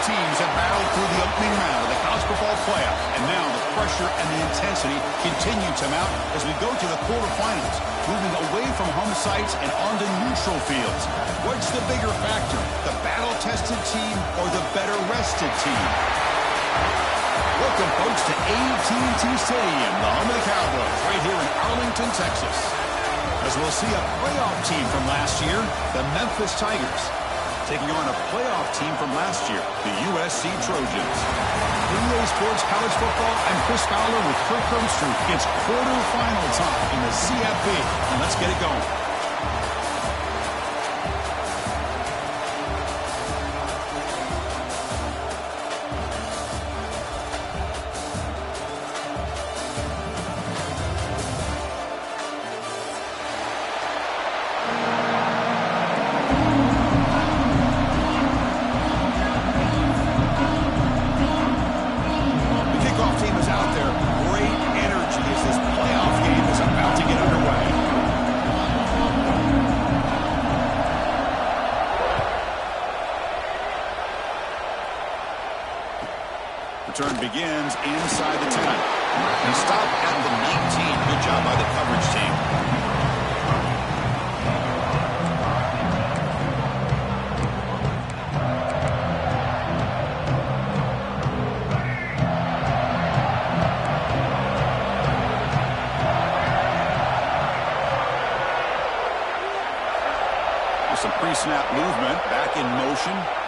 teams have battled through the opening round of the college football playoff, and now the pressure and the intensity continue to mount as we go to the quarterfinals, moving away from home sites and onto neutral fields. What's the bigger factor, the battle-tested team or the better-rested team? Welcome, folks, to AT&T Stadium, the home of the Cowboys, right here in Arlington, Texas. As we'll see a playoff team from last year, the Memphis Tigers, taking on a playoff team from last year, the USC Trojans. 3A Sports College Football, I'm Chris Fowler with Kirk Herbstreit. It's quarterfinal time in the CFP, and let's get it going. Return begins inside the 10. And stop at the 19. Good job by the coverage team. With some pre-snap movement, back in motion.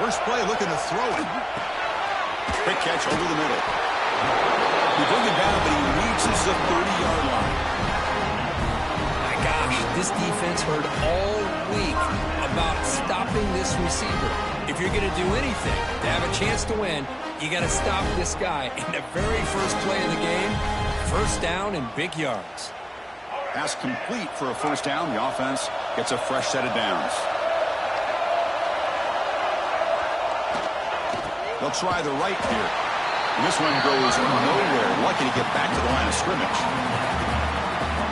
First play, looking to throw it. Quick catch over the middle. We bring him down, but he reaches the 30-yard line. My gosh, this defense heard all week about stopping this receiver. If you're going to do anything to have a chance to win, you got to stop this guy. In the very first play of the game, first down and big yards. Pass complete for a first down. The offense gets a fresh set of downs. They'll try the right here. And this one goes nowhere. Lucky to get back to the line of scrimmage.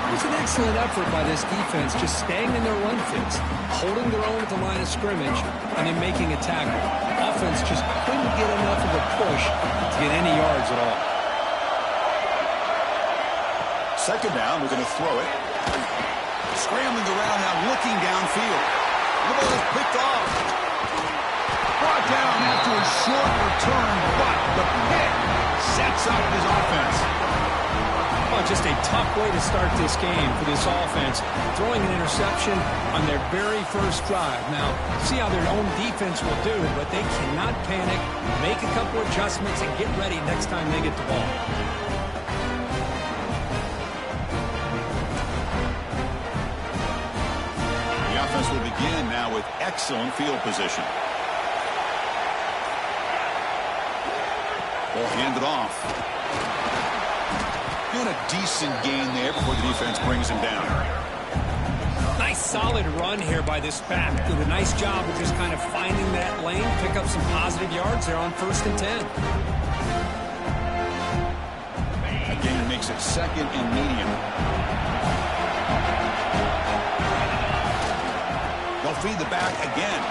It was an excellent effort by this defense, just staying in their run fits, holding their own at the line of scrimmage, and then making a tackle. Offense just couldn't get enough of a push to get any yards at all. Second down, we're going to throw it. Scrambling around now, looking downfield. The ball is picked off. Brought down after a short return, but the pick sets up his offense. Oh, just a tough way to start this game for this offense, throwing an interception on their very first drive. Now, see how their own defense will do, but they cannot panic, make a couple adjustments, and get ready next time they get the ball. The offense will begin now with excellent field position. Ball handed off. Doing a decent gain there before the defense brings him down. Nice solid run here by this back. Did a nice job of just kind of finding that lane, pick up some positive yards there on 1st and 10. Again, makes it second and medium. They'll feed the back again.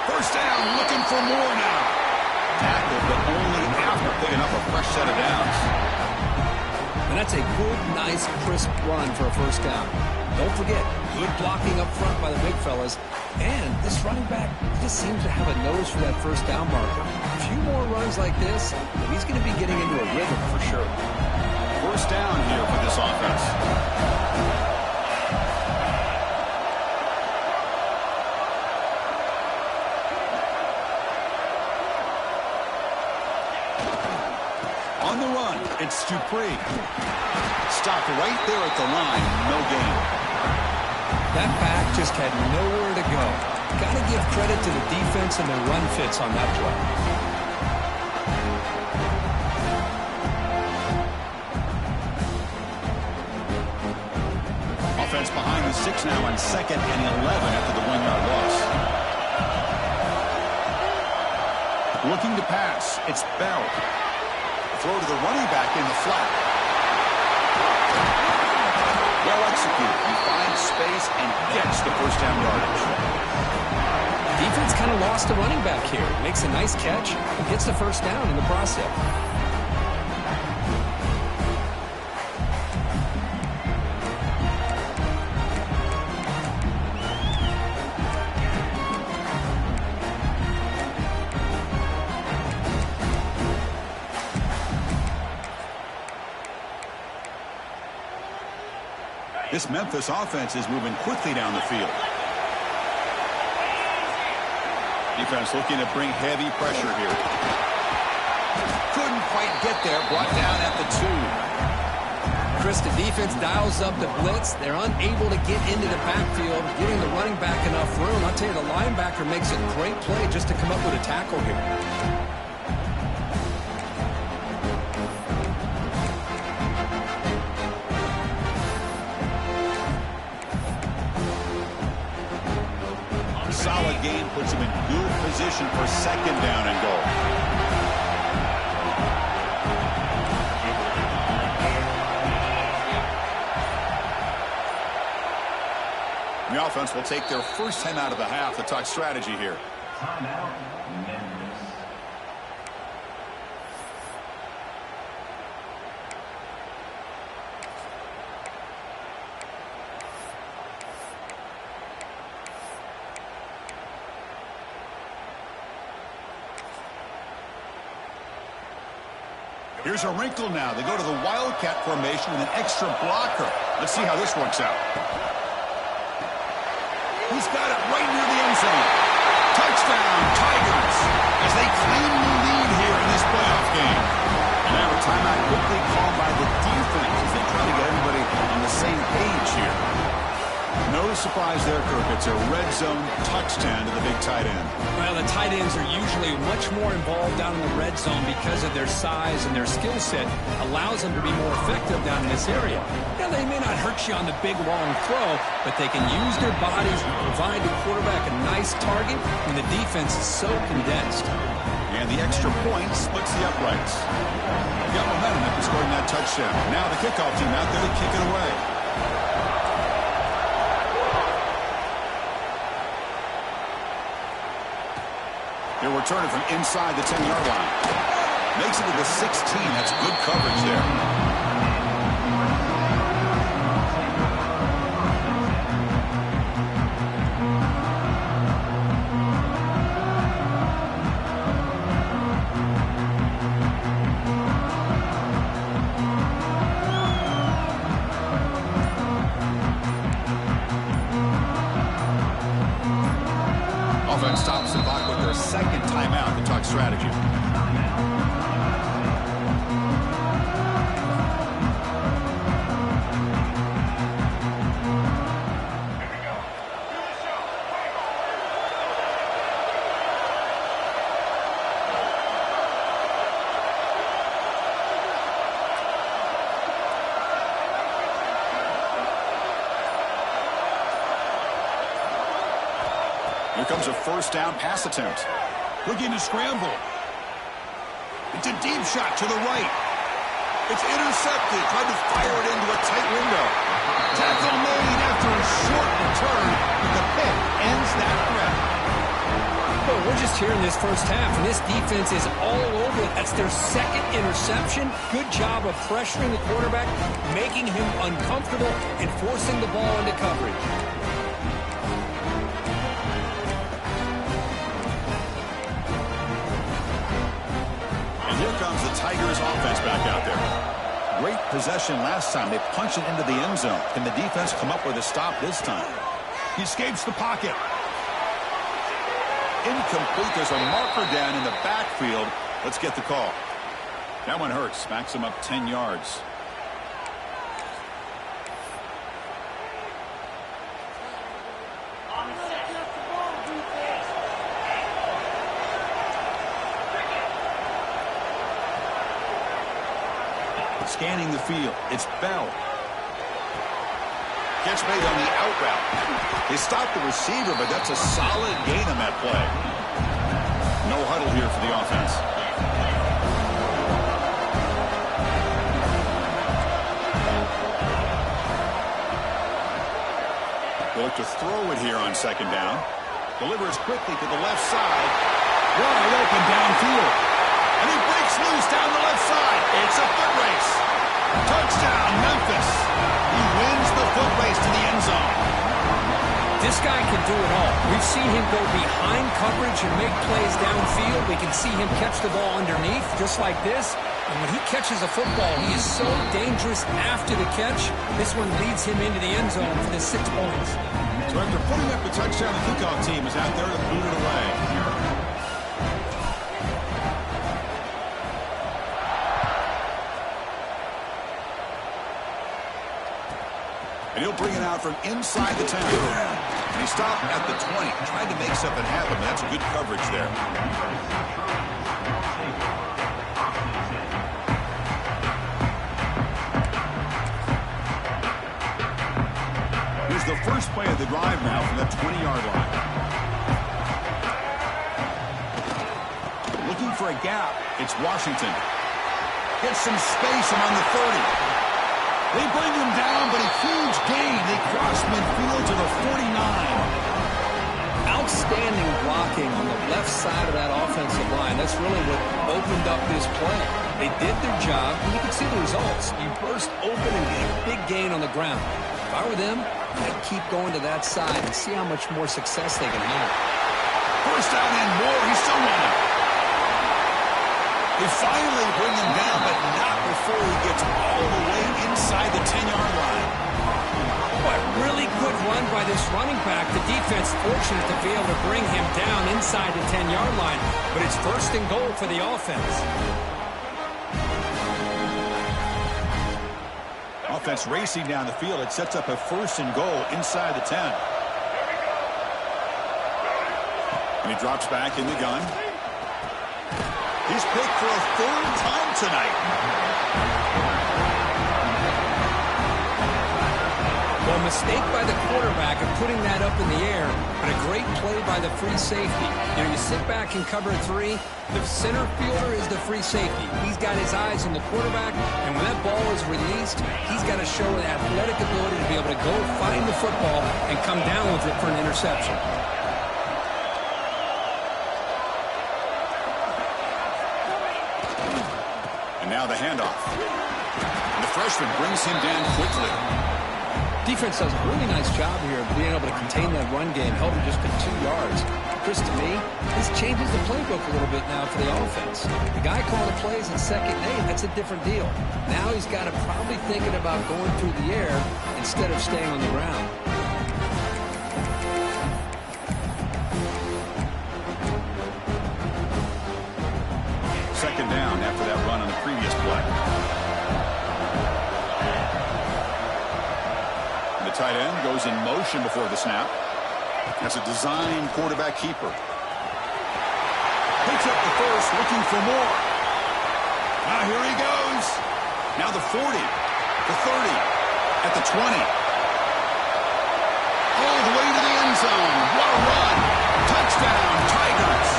First down, looking for more now. Tackled, but only after picking up a fresh set of downs. And that's a good, nice, crisp run for a first down. Don't forget, good blocking up front by the big fellas. And this running back just seems to have a nose for that first down marker. A few more runs like this, and he's going to be getting into a rhythm for sure. First down here for this offense. On the run, it's Dupree. Stopped right there at the line, no gain. That back just had nowhere to go. Got to give credit to the defense and their run fits on that play. Offense behind the 6 now on 2nd and 11 after the 1-yard loss. Looking to pass, it's Bell. Throw to the running back in the flat. Well executed. He finds space and gets the first down yardage. kind of lost a running back here. Makes a nice catch and gets the first down in the process. This Memphis offense is moving quickly down the field. Defense looking to bring heavy pressure here. Couldn't quite get there. Brought down at the 2. Chris, the defense dials up the blitz. They're unable to get into the backfield, giving the running back enough room. I'll tell you, the linebacker makes a great play just to come up with a tackle here. Solid game puts him in good position for second down and goal. The offense will take their first time out of the half to talk strategy here. Timeout, Memphis. Here's a wrinkle now. They go to the Wildcat formation with an extra blocker. Let's see how this works out. He's got it right near the end zone. Touchdown, Tigers, as they claim the lead here in this playoff game. And now a timeout quickly called by the defense as they try to get everybody on the same page here. No surprise there, Kirk. It's a red zone touchdown to the big tight end. Well, the tight ends are usually much more involved down in the red zone because of their size and their skill set allows them to be more effective down in this area. Now, they may not hurt you on the big, long throw, but they can use their bodies and provide the quarterback a nice target when the defense is so condensed. And the extra point splits the uprights. They got momentum after scoring that touchdown. Now the kickoff team out there to kick it away. He'll return it from inside the 10-yard line. Makes it to the 16. That's good coverage there. Offense stops the clock with their second timeout to talk strategy. Here comes a first down pass attempt. Looking to scramble. It's a deep shot to the right. It's intercepted. Tried to fire it into a tight window. Tackle made after a short return. But the pick ends that threat. Well, we're just here in this first half, and this defense is all over it. That's their second interception. Good job of pressuring the quarterback, making him uncomfortable, and forcing the ball into coverage. Here comes the Tigers offense back out there. Great possession last time. They punched it into the end zone. Can the defense come up with a stop this time? He escapes the pocket. Incomplete. There's a marker down in the backfield. Let's get the call. That one hurts. Backs him up 10 yards. Scanning the field. It's Bell. Catch made on the out route. They stopped the receiver, but that's a solid gain on that play. No huddle here for the offense. They look to throw it here on second down. Delivers quickly to the left side. Wide open downfield. And he breaks loose down the left side. It's a foot race. Touchdown, Memphis. He wins the foot race to the end zone. This guy can do it all. We've seen him go behind coverage and make plays downfield. We can see him catch the ball underneath, just like this. And when he catches a football, he is so dangerous after the catch. This one leads him into the end zone for the 6 points. So after putting up the touchdown, the kickoff team is out there to boot it away. And he'll bring it out from inside the 10. And he stopped at the 20, trying to make something happen. That's good coverage there. Here's the first play of the drive now from the 20-yard line. Looking for a gap. It's Washington. Gets some space among the 30. They bring him down, but a huge gain. They cross midfield to the 49. Outstanding blocking on the left side of that offensive line. That's really what opened up this play. They did their job, and you can see the results. You burst open and get a big gain on the ground. If I were them, I'd keep going to that side and see how much more success they can have. First down and more. He's still running. They finally bring him down, but not before he gets all the way inside the 10-yard line. But really good run by this running back. The defense fortunate to be able to bring him down inside the 10-yard line. But it's first and goal for the offense. Offense racing down the field. It sets up a first and goal inside the 10. And he drops back in the gun. He's picked for a third time tonight. Well, a mistake by the quarterback of putting that up in the air, but a great play by the free safety. You know, you sit back and cover 3. The center fielder is the free safety. He's got his eyes on the quarterback, and when that ball is released, he's got to show the athletic ability to be able to go find the football and come down with it for an interception. Now the handoff. And the freshman brings him down quickly. Defense does a really nice job here of being able to contain that run game, held him just to 2 yards. Chris, to me, this changes the playbook a little bit now for the offense. The guy calling the plays in 2nd and 8, that's a different deal. Now he's got to probably thinking about going through the air instead of staying on the ground. Second down after that run on the previous play. And the tight end goes in motion before the snap. That's a design quarterback keeper. Picks up the first, looking for more. Now here he goes. Now the 40, the 30, at the 20. All the way to the end zone. What a run. Touchdown, Tigers.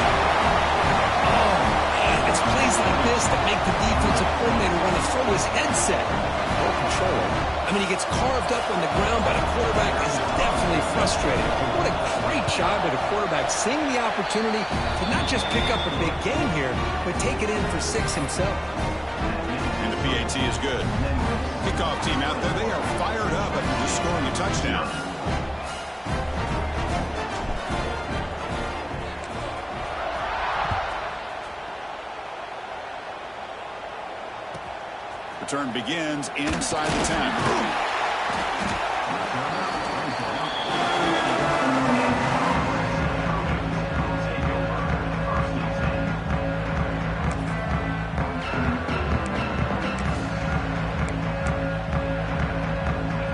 It's plays like this that make the defensive coordinator want to throw his headset. No control. I mean, he gets carved up on the ground, but the quarterback is definitely frustrated. What a great job by the quarterback, seeing the opportunity to not just pick up a big game here, but take it in for 6 himself. And the PAT is good. Kickoff team out there, they are fired up after just scoring a touchdown. Return begins inside the 10.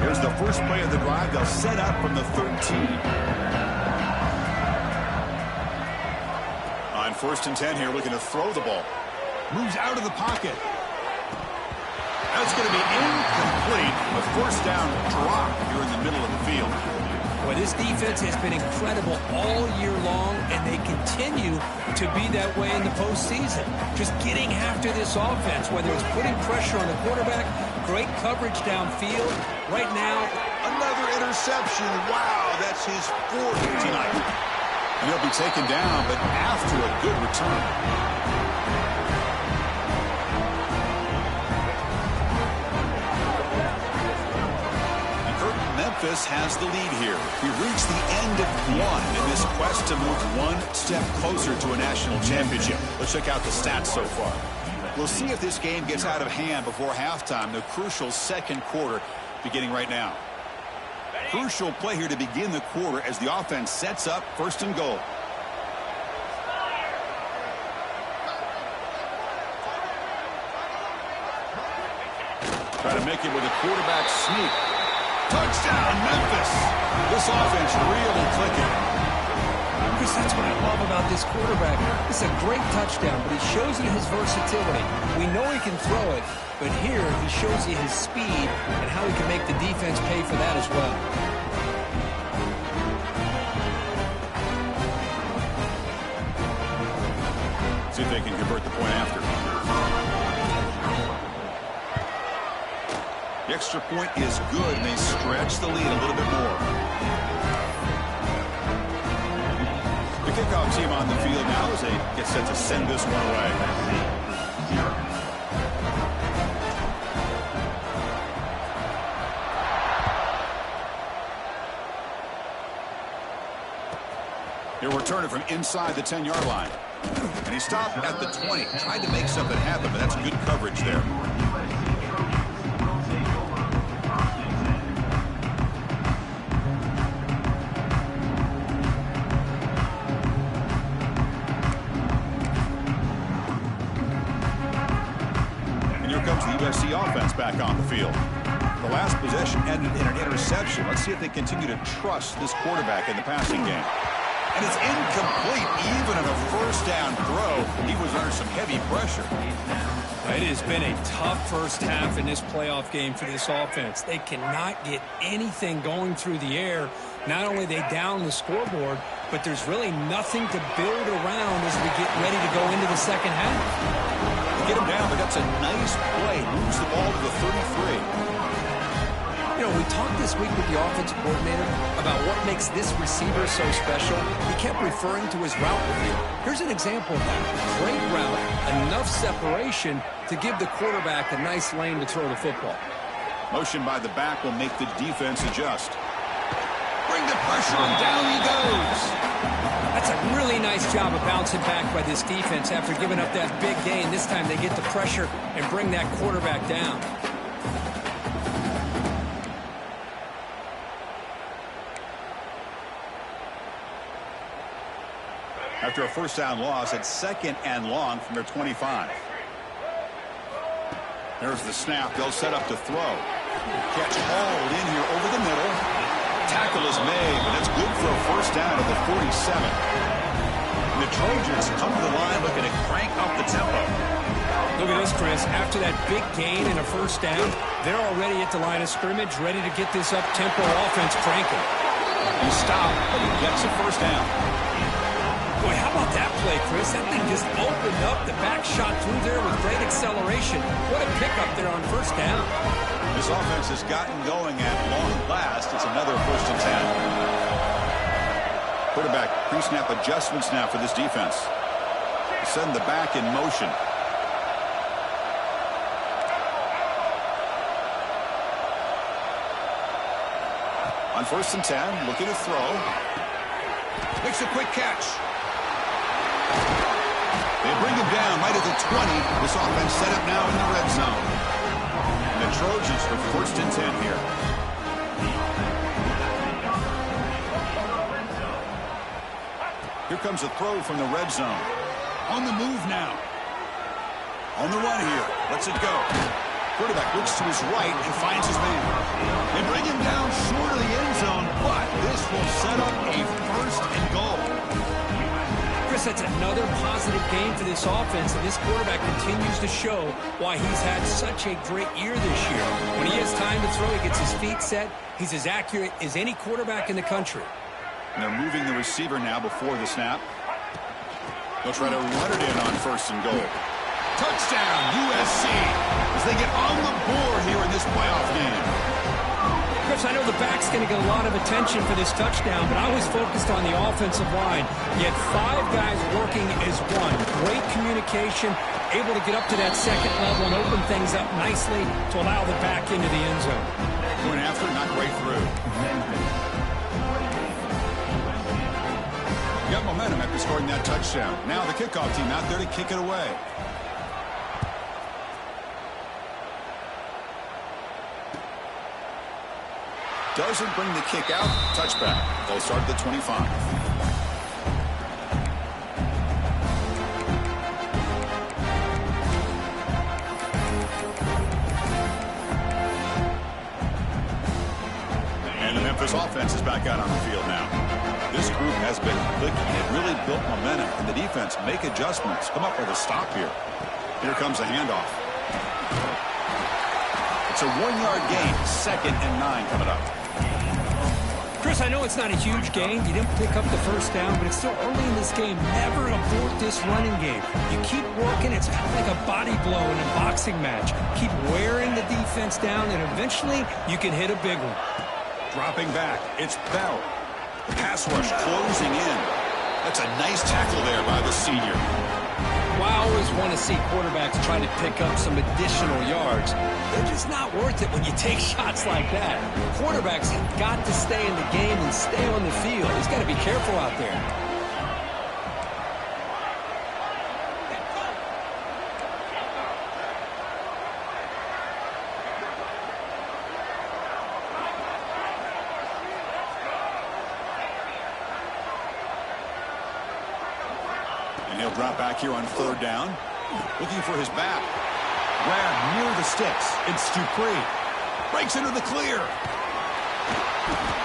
Here's the first play of the drive. They'll set up from the 13. On 1st and 10 here, looking to throw the ball. Moves out of the pocket. That's going to be incomplete. A first down drop here in the middle of the field. Well, this defense has been incredible all year long, and they continue to be that way in the postseason. Just getting after this offense, whether it's putting pressure on the quarterback, great coverage downfield. Right now, another interception. Wow, that's his 4th tonight. And he'll be taken down, but after a good return. Memphis has the lead here. We reached the end of one in this quest to move one step closer to a national championship. Let's check out the stats so far. We'll see if this game gets out of hand before halftime, the crucial second quarter beginning right now. Crucial play here to begin the quarter as the offense sets up first and goal. Try to make it with a quarterback sneak. Touchdown, Memphis. This offense really clicking. Chris, that's what I love about this quarterback. It's a great touchdown, but he shows you his versatility. We know he can throw it, but here he shows you his speed and how he can make the defense pay for that as well. See if they can convert the point after. The extra point is good, and they stretch the lead a little bit more. The kickoff team on the field now as they get set to send this one away. He'll return it from inside the 10-yard line. And he stopped at the 20. Tried to make something happen, but that's good coverage there. USC offense back on the field. The last possession ended in an interception. Let's see if they continue to trust this quarterback in the passing game. And it's incomplete. Even on a first down throw, he was under some heavy pressure. It has been a tough first half in this playoff game for this offense. They cannot get anything going through the air. Not only they down the scoreboard, but there's really nothing to build around as we get ready to go into the second half. Get him down, but that's a nice play. Moves the ball to the 33. You know, we talked this week with the offensive coordinator about what makes this receiver so special. He kept referring to his route review. Here's an example of that. Great route, enough separation to give the quarterback a nice lane to throw the football. Motion by the back will make the defense adjust. Bring the pressure, and down he goes. That's a really nice job of bouncing back by this defense after giving up that big gain. This time they get the pressure and bring that quarterback down. After a first down loss, it's second and long from their 25. There's the snap. They'll set up to throw. Catch hauled in here over the middle. Tackle is made, but that's good for a first down at the 47. And the Trojans come to the line looking to crank up the tempo. Look at this, Chris. After that big gain and a first down, they're already at the line of scrimmage, ready to get this up-tempo offense cranking. He stopped, but he gets a first down. Boy, how about that play, Chris? That thing just opened up. The back shot through there with great acceleration. What a pickup there on first down. This offense has gotten going at long last. It's another first and 10. Quarterback pre-snap adjustments now for this defense. Send the back in motion. On first and 10, looking to throw. Makes a quick catch. They bring him down right at the 20. This offense set up now in the red zone. And the Trojans for first and 10 here. Here comes a throw from the red zone. On the move now. On the run here. Lets it go. Quarterback looks to his right and finds his man. They bring him down short of the end zone, but this will set up a first and goal. Chris, that's another positive game for this offense, and this quarterback continues to show why he's had such a great year this year. When he has time to throw, he gets his feet set. He's as accurate as any quarterback in the country. And they're moving the receiver now before the snap. They'll try to run it in on first and goal. Touchdown, USC, as they get on the board here in this playoff game. Chris, I know the back's going to get a lot of attention for this touchdown, but I was focused on the offensive line. You had 5 guys working as one. Great communication, able to get up to that second level and open things up nicely to allow the back into the end zone. Going after, not great through. You got momentum after scoring that touchdown. Now the kickoff team out there to kick it away. Doesn't bring the kick out. Touchback. They'll start at the 25. And the Memphis offense is back out on the field now. This group has been clicking. It really built momentum. And the defense make adjustments. Come up with a stop here. Here comes a handoff. It's a 1-yard gain. 2nd and 9 coming up. Chris, I know it's not a huge gain. You didn't pick up the first down, but it's still early in this game. Never abort this running game. You keep working. It's kind of like a body blow in a boxing match. Keep wearing the defense down, and eventually you can hit a big one. Dropping back. It's Bell. The pass rush closing in. That's a nice tackle there by the senior. Well, I always want to see quarterbacks try to pick up some additional yards. They're just not worth it when you take shots like that. Quarterbacks have got to stay in the game and stay on the field. He's got to be careful out there. And he'll drop back here on 3rd down. Looking for his back. Grab near the sticks. It's Dupree. Breaks into the clear.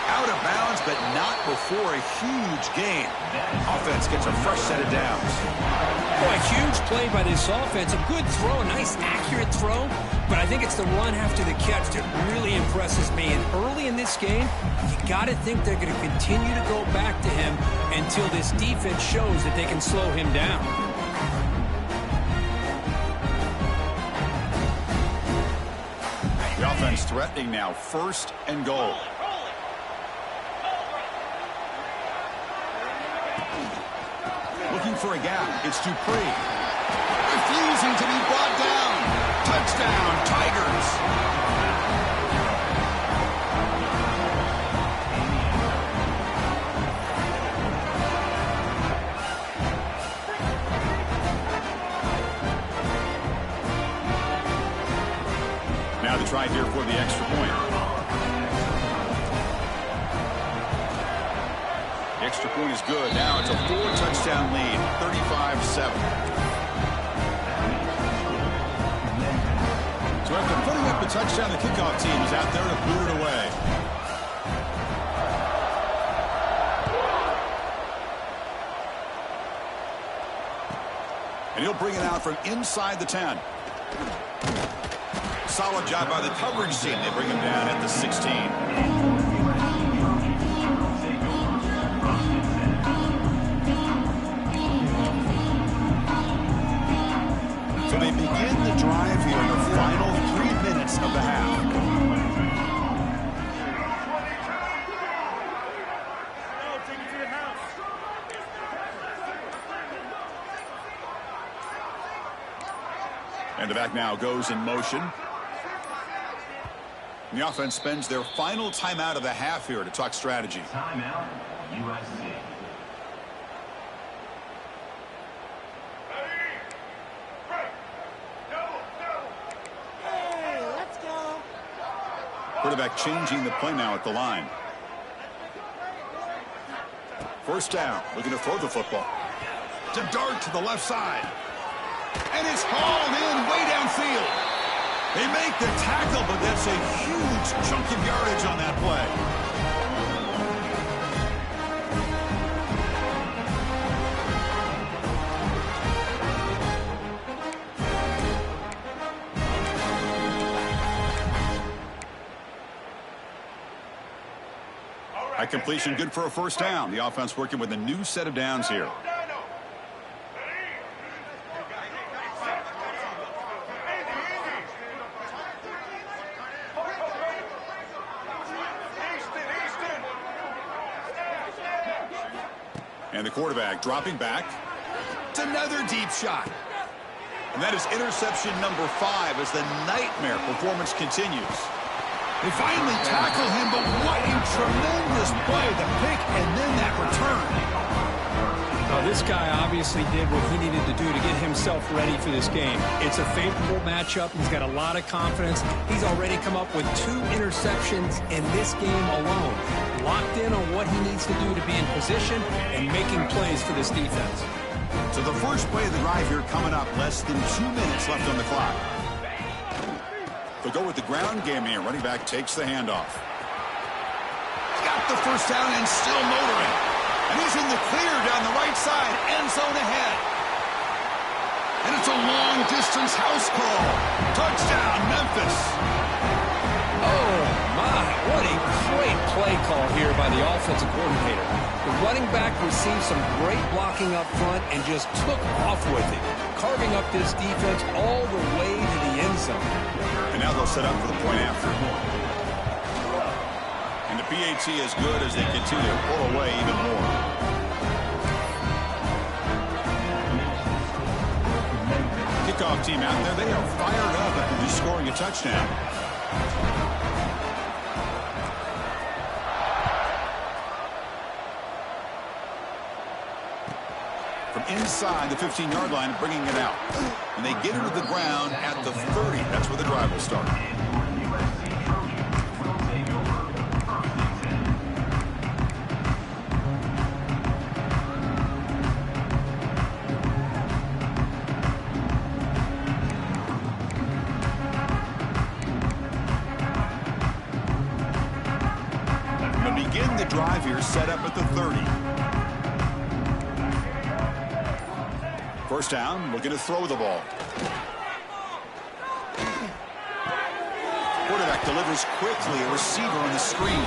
Out of bounds, but not before a huge gain. Offense gets a fresh set of downs. Boy, huge play by this offense. A good throw, a nice accurate throw. But I think it's the run after the catch that really impresses me. And early in this game, you got to think they're going to continue to go back to him until this defense shows that they can slow him down. The offense threatening now. 1st and goal. Looking for a gap. It's Dupree. Refusing to be brought down. Touchdown, Tigers. Now the try here for the extra point. The extra point is good. Now it's a 4-touchdown lead, 35-7. So after putting up the touchdown, the kickoff team is out there to boot it away. And he'll bring it out from inside the 10. Solid job by the coverage team. They bring him down at the 16. So they begin the drive here in the final 3 minutes of the half. And the back now goes in motion. And the offense spends their final timeout of the half here to talk strategy. Timeout, USC. Quarterback changing the play now at the line. 1st down, looking to throw the football. To dart to the left side. And it's hauled in way downfield. They make the tackle, but that's a huge chunk of yardage on that play. High completion, good for a 1st down. The offense working with a new set of downs here. And the quarterback dropping back. It's another deep shot. And that is interception number 5 as the nightmare performance continues. They finally tackle him, but what a tremendous play. The pick and then that return. Well, this guy obviously did what he needed to do to get himself ready for this game. It's a favorable matchup. He's got a lot of confidence. He's already come up with 2 interceptions in this game alone. Locked in on what he needs to do to be in position and making plays for this defense. So the first play of the drive here coming up. Less than 2 minutes left on the clock. They'll go with the ground game here. Running back takes the handoff. Got the first down and still motoring. And he's in the clear down the right side. End zone ahead. And it's a long-distance house call. Touchdown, Memphis. Oh, my. What a great play call here by the offensive coordinator. The running back received some great blocking up front and just took off with it, carving up this defense all the way to the end zone. And now they'll set up for the point after. And the PAT is good as they continue to pull away even more. Kickoff team out there. They are fired up after just scoring a touchdown. From inside the 15-yard line, bringing it out. And they get it to the ground at the 30. That's where the drive will start. We'll begin the drive here, set up at the 30. First down, looking to throw the ball. Quarterback delivers quickly, a receiver on the screen.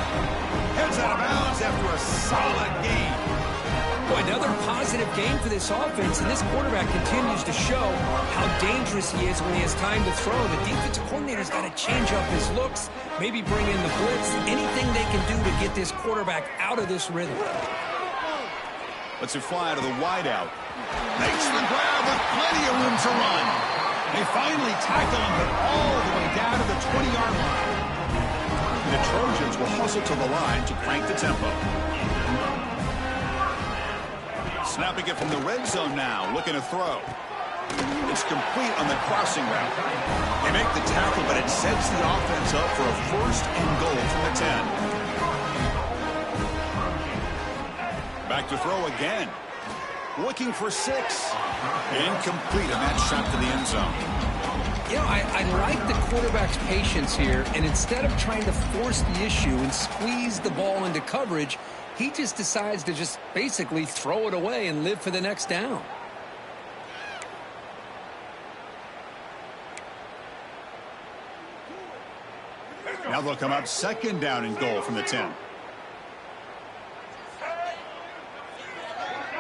Heads out of bounds after a solid gain. Boy, another positive game for this offense, and this quarterback continues to show how dangerous he is when he has time to throw. The defensive coordinator's got to change up his looks, maybe bring in the blitz, anything they can do to get this quarterback out of this rhythm. Lets it fly to the wideout. Makes the grab with plenty of room to run. They finally tackle him, but all the way down to the 20-yard line. And the Trojans will hustle to the line to crank the tempo. Snapping it from the red zone now, looking to throw. It's complete on the crossing route. They make the tackle, but it sets the offense up for a first and goal from the 10. Back to throw again. Looking for 6. Incomplete, and that shot to the end zone. You know, I like the quarterback's patience here, and instead of trying to force the issue and squeeze the ball into coverage, he just decides to just basically throw it away and live for the next down. Now they'll come up second down and goal from the 10.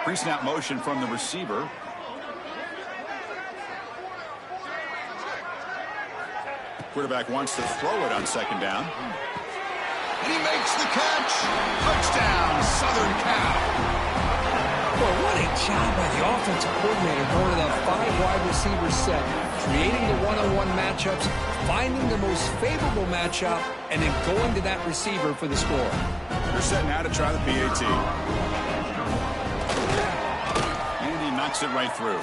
Pre-snap motion from the receiver. Quarterback wants to throw it on second down. And he makes the catch. Touchdown, Southern Cal. Well, what a job by the offensive coordinator going to that 5-wide receiver set, creating the one-on-one matchups, finding the most favorable matchup, and then going to that receiver for the score. They're set now to try the PAT. And he knocks it right through.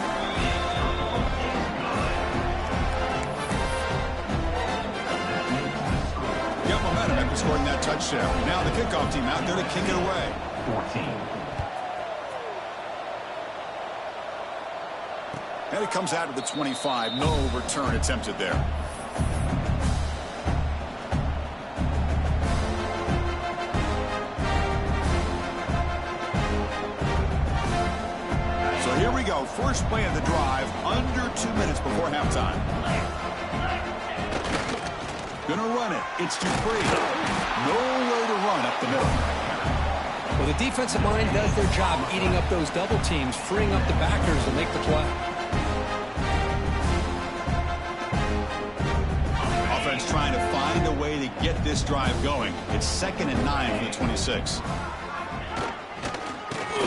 Got momentum after scoring that touchdown. Now the kickoff team out there to kick it away. 14. And it comes out of the 25. No return attempted there. So here we go. First play of the drive. Under 2 minutes before halftime. Gonna run it. It's Dupree. Nowhere to run up the middle. Well, the defensive line does their job eating up those double teams, freeing up the backers to make the play. Offense trying to find a way to get this drive going. It's 2nd and 9 from the 26.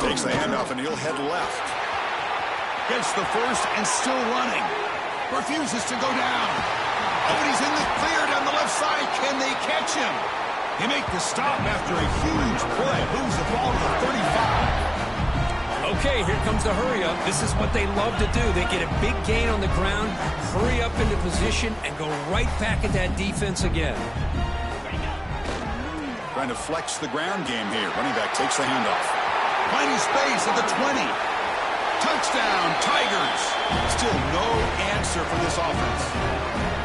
Takes the handoff and he'll head left. Gets the first and still running. Refuses to go down. Oh, and he's in the clear down the left side. Can they catch him? They make the stop after a huge play. Moves the ball to the 35. Okay, here comes the hurry up. This is what they love to do. They get a big gain on the ground, hurry up into position, and go right back at that defense again. Trying to flex the ground game here. Running back takes the handoff. Finding space at the 20. Touchdown, Tigers. Still no answer for this offense.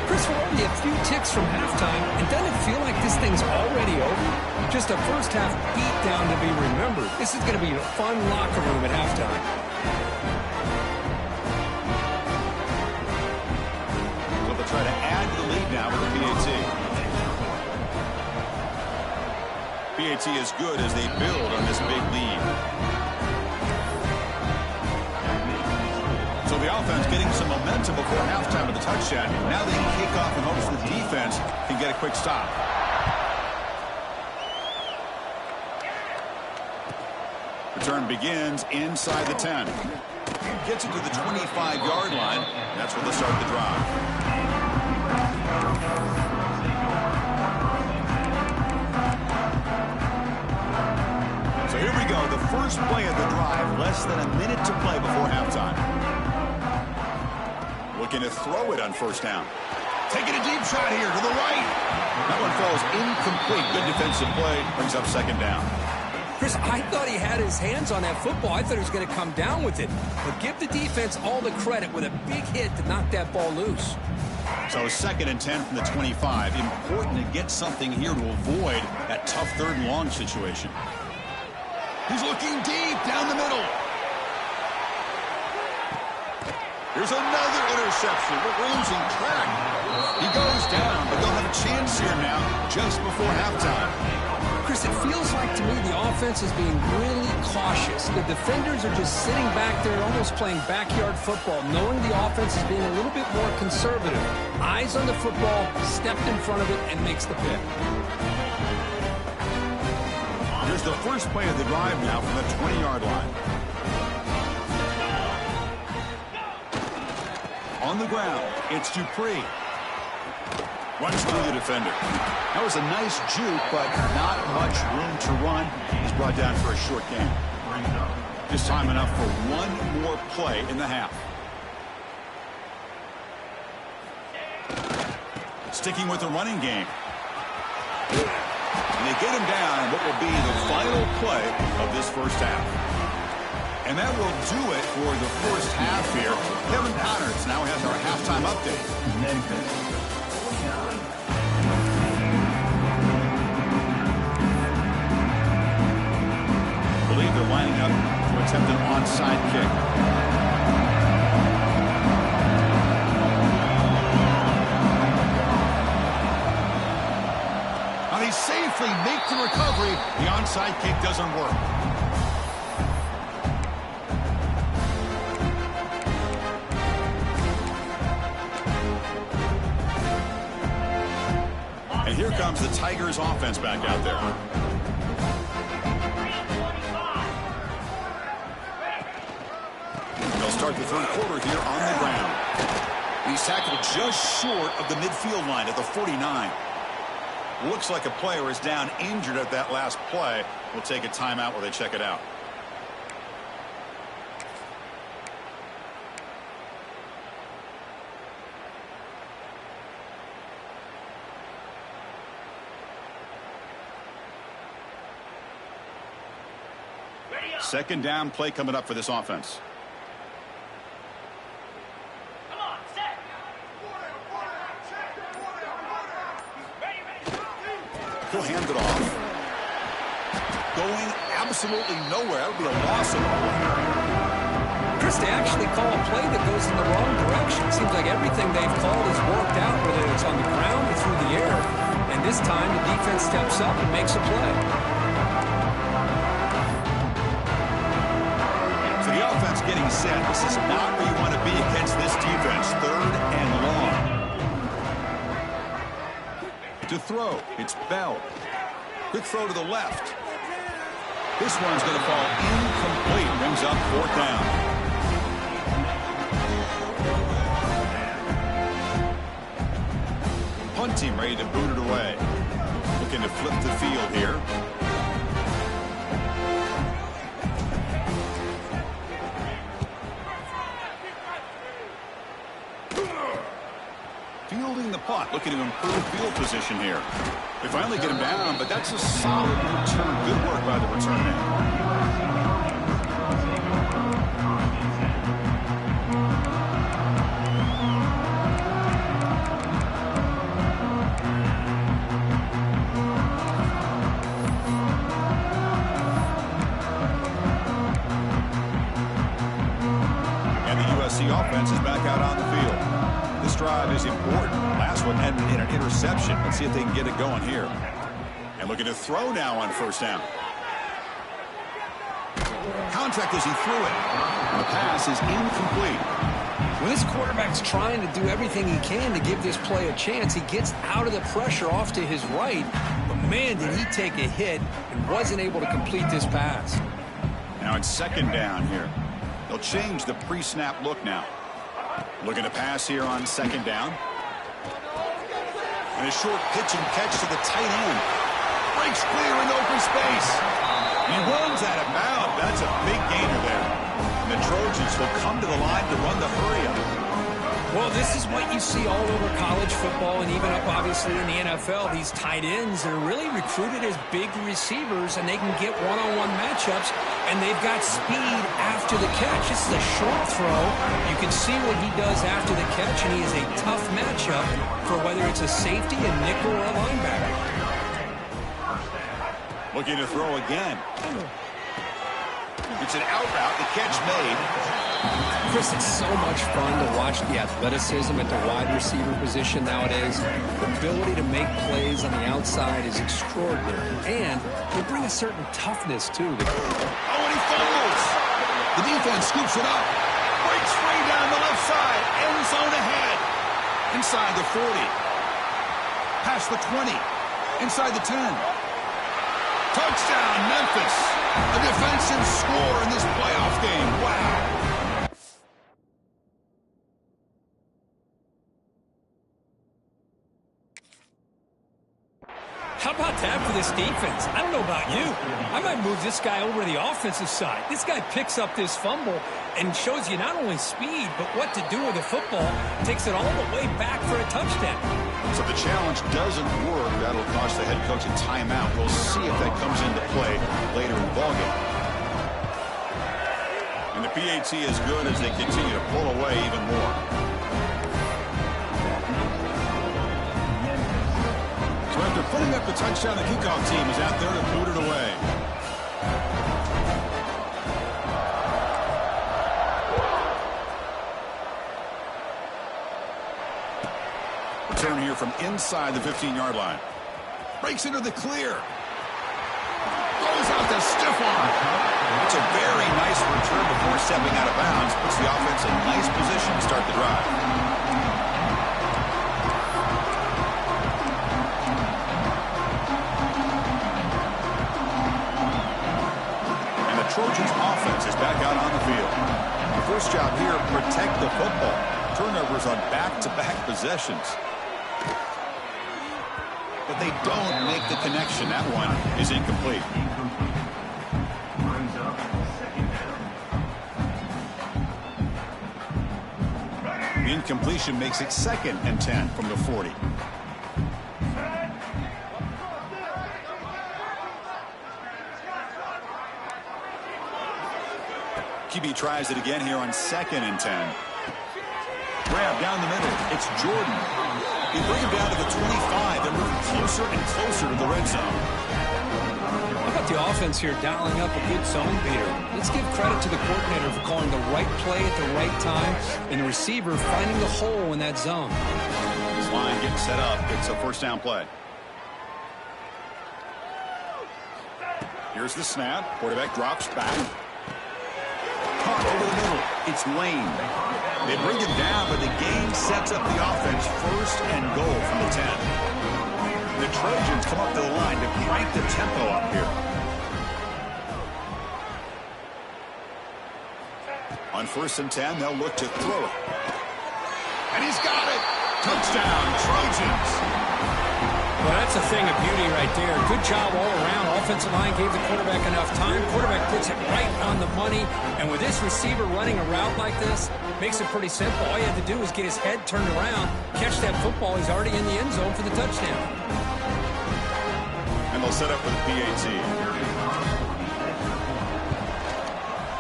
Chris, we're only a few ticks from halftime, and doesn't it feel like this thing's already over? Just a first-half beatdown to be remembered. This is going to be a fun locker room at halftime. So they'll try to add to the lead now with the PAT. PAT is good as they build on this big lead. So the offense getting some momentum before halftime with the touchdown. Now they can kick off and hopes the defense can get a quick stop. Return begins inside the 10. Gets it to the 25-yard line. That's where they'll start the drive. So here we go. The first play of the drive. Less than a minute to play before halftime. Looking to throw it on first down. Taking a deep shot here to the right. That one falls incomplete. Good defensive play. Brings up second down. Chris, I thought he had his hands on that football. I thought he was going to come down with it. But give the defense all the credit with a big hit to knock that ball loose. So 2nd and 10 from the 25. Important to get something here to avoid that tough 3rd and long situation. He's looking deep down the middle. Here's another interception. We're losing track. He goes down, but they'll have a chance here now just before halftime. Chris, it feels like to me the offense is being really cautious. The defenders are just sitting back there almost playing backyard football, knowing the offense is being a little bit more conservative. Eyes on the football, stepped in front of it, and makes the pick. Here's the first play of the drive now from the 20-yard line. On the ground, it's Dupree. Runs through the defender. That was a nice juke, but not much room to run. He's brought down for a short gain. Just time enough for one more play in the half. Sticking with the running game. And they get him down in what will be the final play of this first half. And that will do it for the first half here. Kevin Connors now has our halftime update. Memphis. I believe they're lining up to attempt an onside kick. Now they safely make the recovery. The onside kick doesn't work. And here comes the Tigers offense back out there. They'll start the 3rd quarter here on the ground. He's tackled just short of the midfield line at the 49. Looks like a player is down injured at that last play. We'll take a timeout while they check it out. Second down play coming up for this offense. He'll hand it off. Going absolutely nowhere. That would be a loss of ball. Chris, they actually call a play that goes in the wrong direction. Seems like everything they've called has worked out, whether it's on the ground or through the air. And this time the defense steps up and makes a play. Getting set. This is not where you want to be against this defense. 3rd and long. To throw, it's Bell. Quick throw to the left. This one's going to fall incomplete. Brings up fourth down. Punt team ready to boot it away. Looking to flip the field here. Fielding the punt, looking to improve field position here. They finally get him down, but that's a solid return. Good work by the return man. And the USC offense is back out on the field. This drive is important. Last one ended in an interception. Let's see if they can get it going here. And looking to throw now on first down. Contact as he threw it. And the pass is incomplete. When this quarterback's trying to do everything he can to give this play a chance, he gets out of the pressure off to his right. But man, did he take a hit and wasn't able to complete this pass. Now it's second down here. They'll change the pre-snap look now. Looking to pass here on second down. And a short pitch and catch to the tight end. Breaks clear in open space. He runs out of bounds. That's a big gainer there. And the Trojans will come to the line to run the hurry up. Well, this is what you see all over college football and even up, obviously, in the NFL. These tight ends are really recruited as big receivers, and they can get one-on-one matchups, and they've got speed after the catch. This is a short throw. You can see what he does after the catch, and he is a tough matchup for whether it's a safety, a nickel, or a linebacker. Looking to throw again. It's an out route. The catch made. Chris, it's so much fun to watch the athleticism at the wide receiver position nowadays. The ability to make plays on the outside is extraordinary. And they bring a certain toughness, too. Oh, and he fumbles. The defense scoops it up. Breaks free down the left side. End zone ahead. Inside the 40. Past the 20. Inside the 10. Touchdown, Memphis. A defensive score in this playoff game. Wow. How about that for this defense? I don't know about you. I might move this guy over to the offensive side. This guy picks up this fumble and shows you not only speed, but what to do with the football. Takes it all the way back for a touchdown. So the challenge doesn't work. That'll cost the head coach a timeout. We'll see if that comes into play later in the ballgame. And the PAT is good as they continue to pull away even more. So after putting up the touchdown, the kickoff team is out there to boot it away. Return here from inside the 15-yard line. Breaks into the clear. Throws out the stiff arm. It's a very nice return before stepping out of bounds. Puts the offense in nice position to start the drive. Trojans offense is back out on the field. The first job here, protect the football. Turnovers on back-to-back possessions. But they don't make the connection. That one is incomplete. The incompletion makes it second and 10 from the 40. QB tries it again here on second and 10. Grab down the middle. It's Jordan. They bring him down to the 25. They're moving closer and closer to the red zone. How about the offense here dialing up a good zone beater? Let's give credit to the coordinator for calling the right play at the right time and the receiver finding the hole in that zone. This line getting set up. It's a first down play. Here's the snap. Quarterback drops back. Caught over the middle. It's Lane. They bring him down, but the gain sets up the offense first and goal from the 10. The Trojans come up to the line to crank the tempo up here. On 1st and 10, they'll look to throw it. And he's got it. Touchdown, Trojans. Well, that's a thing of beauty right there. Good job all around. Offensive line gave the quarterback enough time. Quarterback puts it right on the money. And with this receiver running a route like this, makes it pretty simple. All you have to do is get his head turned around, catch that football. He's already in the end zone for the touchdown. And they'll set up for the PAT.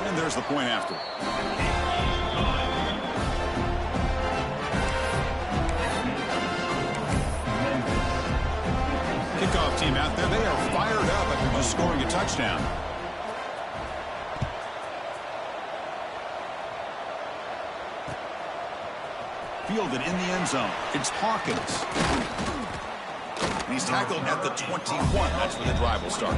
And there's the point after. Kickoff team out there. They are fired up after just scoring a touchdown. Fielded in the end zone. It's Hawkins. And he's tackled at the 21. That's where the drive will start.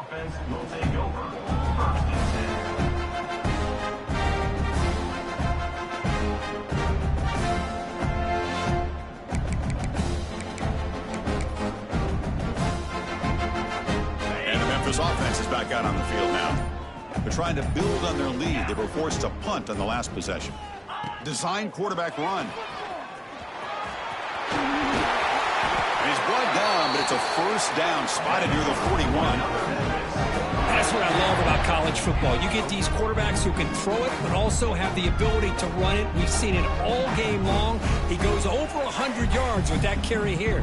Offense will take over. 1st and 10. And the Memphis offense is back out on the field now. They're trying to build on their lead. They were forced to punt on the last possession. Design quarterback run. And he's brought down, but it's a 1st down, spotted near the 41. That's what I love about college football. You get these quarterbacks who can throw it, but also have the ability to run it. We've seen it all game long. He goes over 100 yards with that carry here.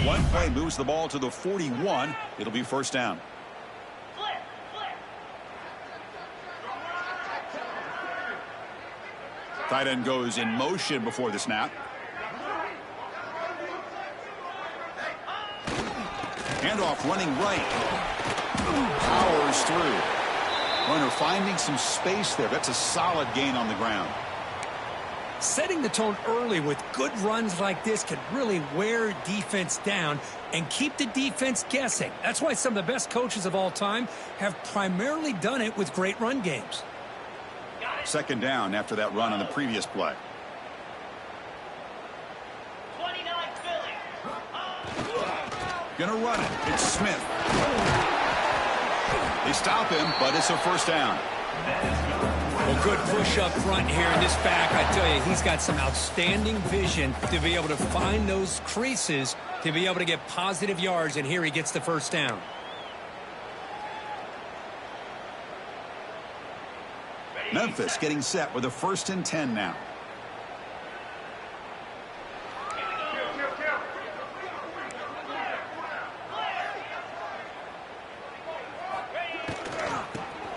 One play moves the ball to the 41. It'll be 1st down. Tight end goes in motion before the snap. Handoff running right. Powers through. Runner finding some space there. That's a solid gain on the ground. Setting the tone early with good runs like this can really wear defense down and keep the defense guessing. That's why some of the best coaches of all time have primarily done it with great run games. 2nd down after that run on the previous play. 29 Philly. Gonna run it. It's Smith. They stop him, but it's a 1st down. Well, good push up front here in this back. I tell you, he's got some outstanding vision to be able to find those creases, to be able to get positive yards, and here he gets the 1st down. Memphis getting set with a 1st and 10 now.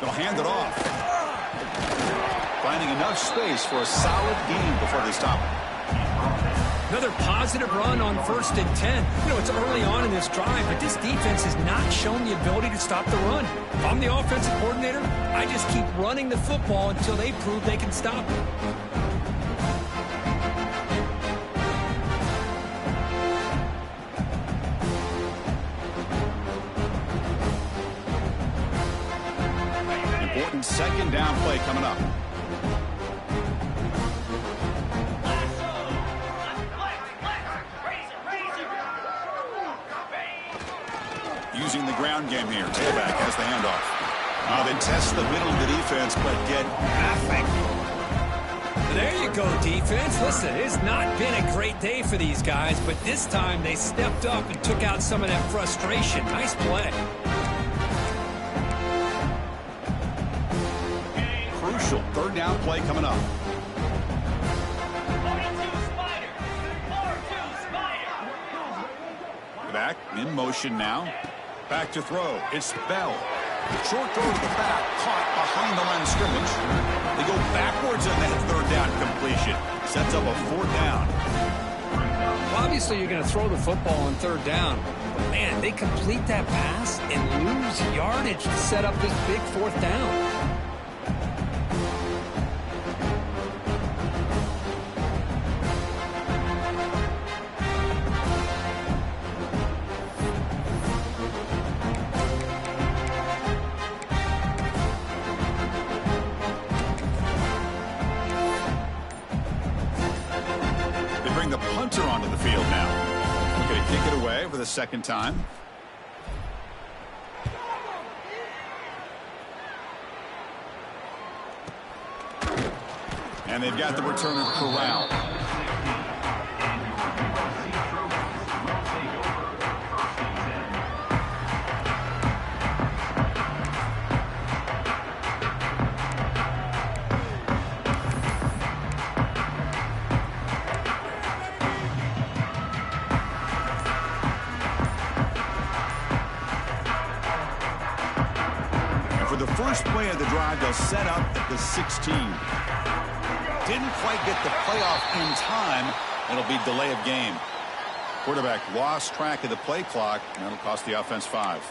They'll hand it off. Finding enough space for a solid gain before they stop it. Another positive run on 1st and 10. You know, it's early on in this drive, but this defense has not shown the ability to stop the run. If I'm the offensive coordinator, I just keep running the football until they prove they can stop it. Important 2nd down play coming up. Using the ground game here. Tailback has the handoff. They test the middle of the defense, but get nothing. There you go, defense. Listen, it's not been a great day for these guys, but this time they stepped up and took out some of that frustration. Nice play. crucial third down play coming up. 42 Spider. 4-2 Spider. Back in motion now. Back to throw. It's Bell. Short throw to the back. Caught behind the line of scrimmage. They go backwards on that third down completion. Sets up a fourth down. Well, obviously, you're going to throw the football on third down. But, man, they complete that pass and lose yardage to set up this big fourth down. The punter onto the field now. We're going to kick it away for the second time. And they've got the returner corralled. The first play of the drive, they'll set up at the 16. Didn't quite get the playoff in time. It'll be delay of game. Quarterback lost track of the play clock, and that'll cost the offense 5.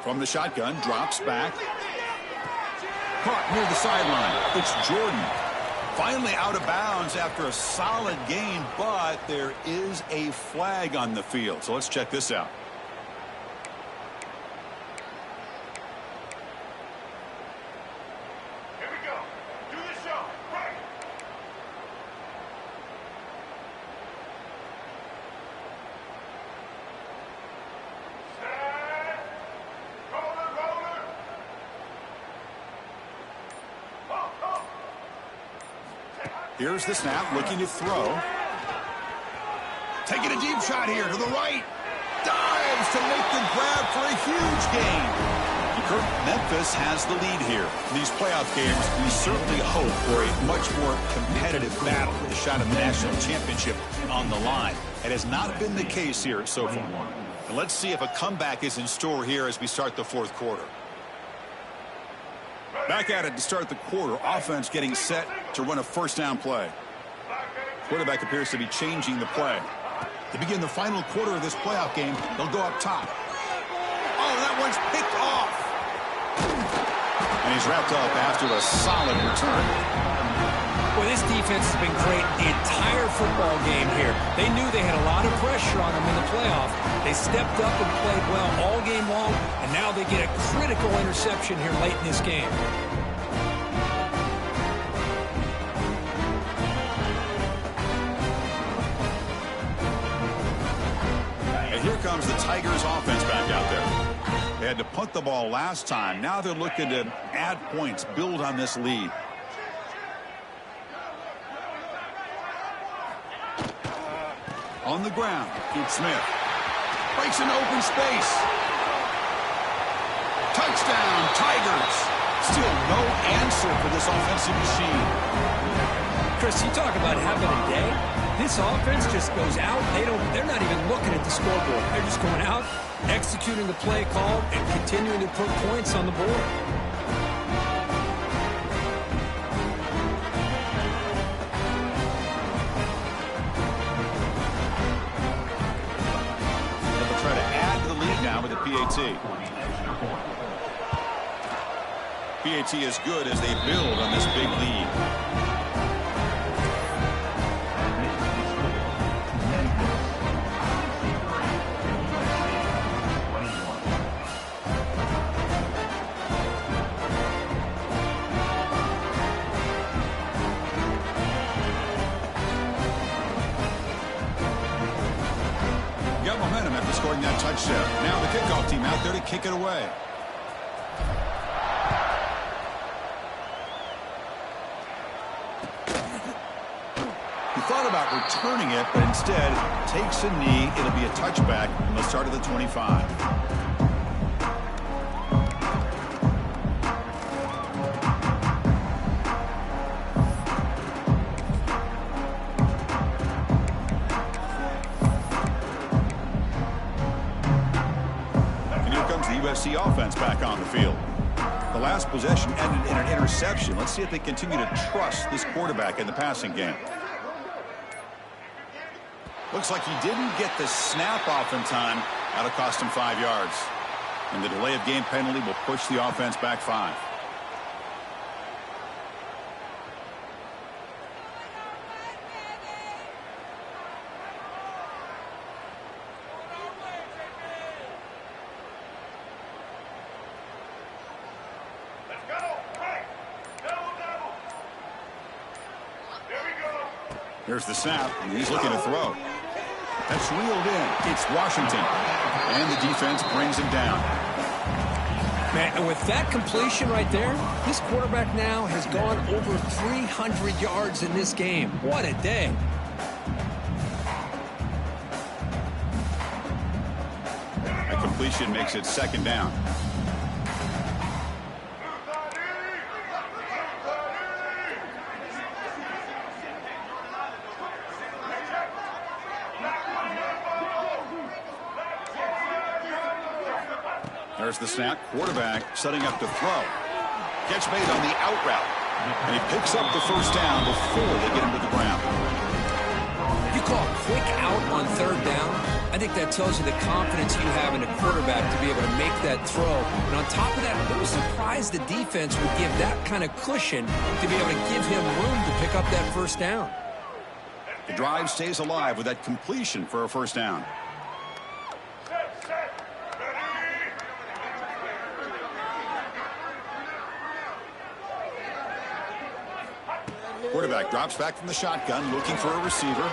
From the shotgun, drops back. Caught near the sideline. It's Jordan. Finally out of bounds after a solid gain, but there is a flag on the field. So let's check this out. Here we go. Do the show. Right. Set. Roller, roller. Here's the snap, looking to throw. Taking a deep shot here to the right. Dives to make the grab for a huge gain. Memphis has the lead here. In these playoff games, we certainly hope for a much more competitive battle with a shot at the national championship on the line. It has not been the case here so far. And let's see if a comeback is in store here as we start the fourth quarter. Back at it to start the quarter. Offense getting set to run a first down play. Quarterback appears to be changing the play. To begin the final quarter of this playoff game, they'll go up top. Oh, that one's picked off. And he's wrapped up after a solid return. Well, this defense has been great the entire football game here. They knew they had a lot of pressure on them in the playoff. They stepped up and played well all game long, and now they get a critical interception here late in this game. And here comes the Tigers offense back out there. They had to punt the ball last time. Now they're looking to add points, build on this lead. On the ground, it's Smith. Breaks into open space. Touchdown, Tigers. Still no answer for this offensive machine. Chris, you talk about having a day. This offense just goes out. They're not even looking at the scoreboard. They're just going out, executing the play call, and continuing to put points on the board. With the PAT. PAT is good as they build on this big lead. Got momentum after scoring that touchdown. Now the kickoff team out there to kick it away. returning it, but instead takes a knee. It'll be a touchback from the start of the 25. And here comes the USC offense back on the field. The last possession ended in an interception. Let's see if they continue to trust this quarterback in the passing game. Looks like he didn't get the snap off in time. That'll cost him 5 yards. And the delay of game penalty will push the offense back 5. Here's the snap, and he's looking to throw. That's reeled in. It's Washington. And the defense brings him down. Man, and with that completion right there, this quarterback now has gone over 300 yards in this game. What a day. That completion makes it 2nd down. There's the snap. Quarterback setting up to throw. Catch made on the out route. And he picks up the first down before they get him to the ground. You call a quick out on 3rd down. I think that tells you the confidence you have in a quarterback to be able to make that throw. And on top of that, I was surprised the defense would give that kind of cushion to be able to give him room to pick up that first down. The drive stays alive with that completion for a first down. Quarterback drops back from the shotgun, looking for a receiver.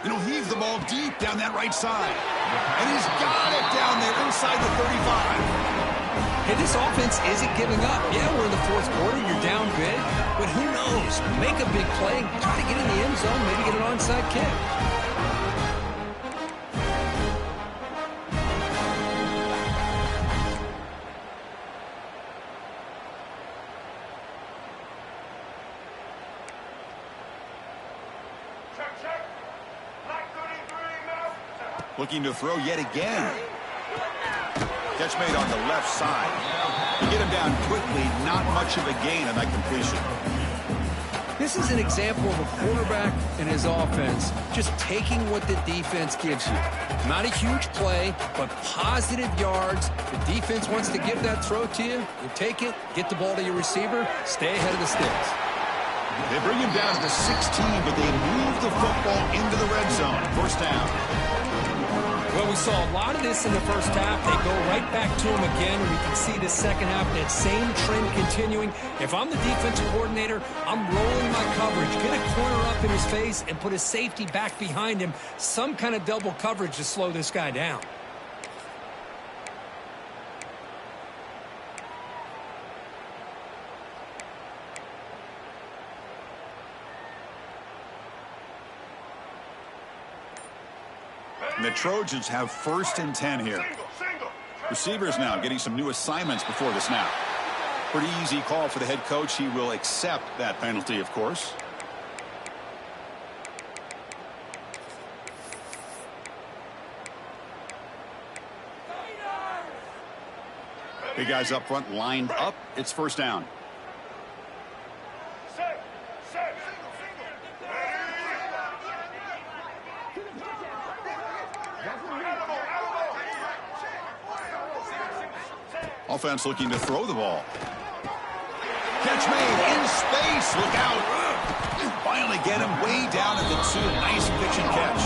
And he'll heave the ball deep down that right side. And he's got it down there inside the 35. Hey, this offense isn't giving up. Yeah, we're in the 4th quarter. You're down big. But who knows? Make a big play. Try to get in the end zone. Maybe get an onside kick. Looking to throw yet again. Catch made on the left side. To get him down quickly, not much of a gain on that completion. This is an example of a quarterback and his offense just taking what the defense gives you. Not a huge play, but positive yards. The defense wants to give that throw to you. You take it, get the ball to your receiver, stay ahead of the sticks. They bring him down to the 16, but they move the football into the red zone. First down. Well, we saw a lot of this in the first half. They go right back to him again, and we can see the second half, that same trend continuing. If I'm the defensive coordinator, I'm rolling my coverage. Get a corner up in his face and put a safety back behind him. Some kind of double coverage to slow this guy down. And the Trojans have 1st and 10 here. Receivers now getting some new assignments before the snap. Pretty easy call for the head coach. He will accept that penalty, of course. Big guys up front lined up. It's first down. Offense looking to throw the ball. Catch made in space. Look out. Finally get him way down at the 2. Nice pitch and catch.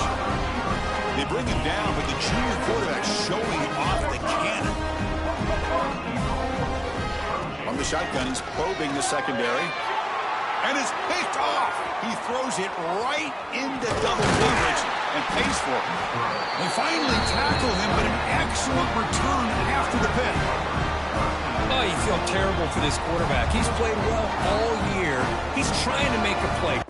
They bring him down, but the junior quarterback showing off the cannon. From the shotgun, he's probing the secondary. And it's picked off. He throws it right into double coverage and pays for it. They finally tackle him, but an excellent return after the pick. Oh, you feel terrible for this quarterback. He's played well all year. He's trying to make a play.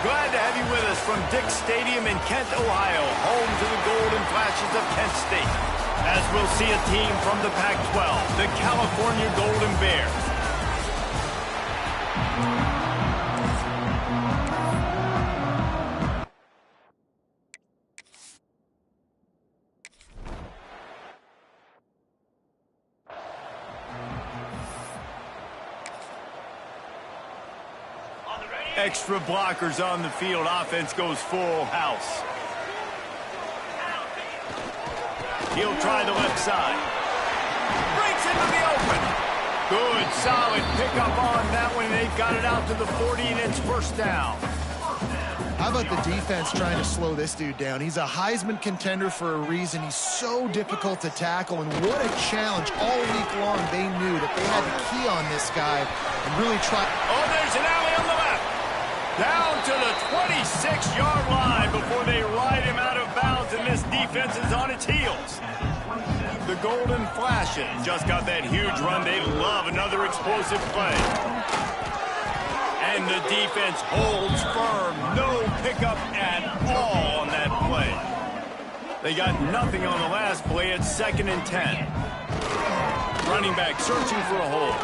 Glad to have you with us from Dick's Stadium in Kent, Ohio, home to the Golden Flashes of Kent State. As we'll see a team from the Pac-12, the California Golden Bears. Extra blockers on the field. Offense goes full house. He'll try the left side. Breaks into the open. Good, solid pickup on that one. They've got it out to the 40, and it's first down. How about the defense trying to slow this dude down? He's a Heisman contender for a reason. He's so difficult to tackle, and what a challenge all week long. They knew that they had to key on this guy and really try. Oh, there's an alley on the left. Down to the 26-yard line before they ride him out of bounds, and this defense is on its heels. The Golden Flashes just got that huge run. They love another explosive play. And the defense holds firm. No pickup at all on that play. They got nothing on the last play. It's 2nd and 10. Running back searching for a hole.